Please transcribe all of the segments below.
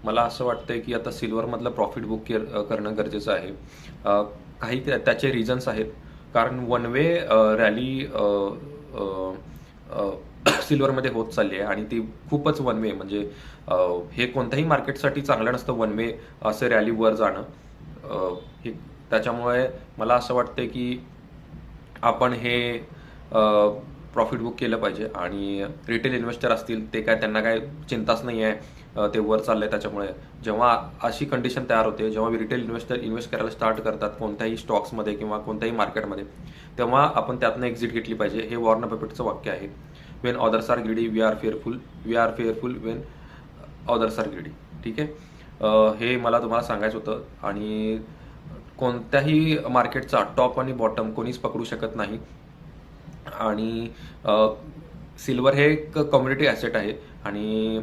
मला असं वाटतंय की आता सिल्वरमधलं प्रॉफिट बुक करणं गरजेचं आहे. काही त्याचे रिझन्स आहेत. कारण वन वे रॅली सिल्वरमध्ये होत चालली आहे आणि ती खूपच वन वे, म्हणजे हे कोणत्याही मार्केटसाठी चांगलं नसतं वन वे असं रॅली वर जाणं. हे त्याच्यामुळे मला असं वाटतं की आपण हे प्रॉफिट बुक केलं पाहिजे. आणि रिटेल इन्व्हेस्टर असतील ते काय, त्यांना काय चिंताच नाही आहे ते वर चाललंय त्याच्यामुळे. जेव्हा अशी कंडिशन तयार होते, जेव्हा रिटेल इन्व्हेस्टर इन्व्हेस्ट करायला स्टार्ट करतात कोणत्याही स्टॉक्समध्ये किंवा कोणत्याही मार्केटमध्ये, तेव्हा आपण त्यातनं एक्झिट घेतली पाहिजे. हे वॉरन बफेटचं वाक्य आहे. When others are greedy we are fearful when others are greedy. ठीक आहे. हे मला तुम्हाला सांगायचं होतं. आणि कोणत्याही मार्केटचा टॉप आणि बॉटम कोणीच पकडू शकत नाही. आणि सिल्वर हे एक कम्युनिटी ॲसेट आहे आणि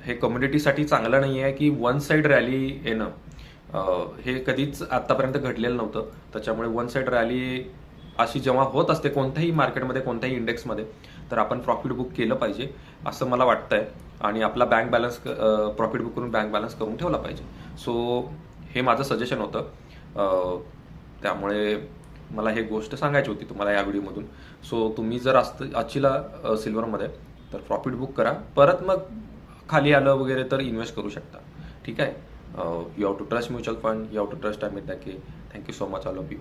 हे कम्युनिटीसाठी चांगलं नाही आहे की वन साईड रॅली येणं. हे कधीच आतापर्यंत घडलेलं नव्हतं. त्याच्यामुळे वन साईड रॅली अशी जेव्हा होत असते कोणत्याही मार्केटमध्ये, कोणत्याही इंडेक्समध्ये, तर आपण प्रॉफिट बुक केलं पाहिजे असं मला वाटतंय. आणि आपला बँक बॅलन्स, प्रॉफिट बुक करून बँक बॅलन्स करून ठेवला पाहिजे. सो हे माझं सजेशन होतं. त्यामुळे मला हे गोष्ट सांगायची होती तुम्हाला या व्हिडिओमधून. सो तुम्ही जर असला सिल्वरमध्ये तर प्रॉफिट बुक करा. परत मग खाली आलं वगैरे तर इन्व्हेस्ट करू शकता. ठीक आहे. You have to trust mutual fund, you have to trust Amit Dake. Thank you so much all of you.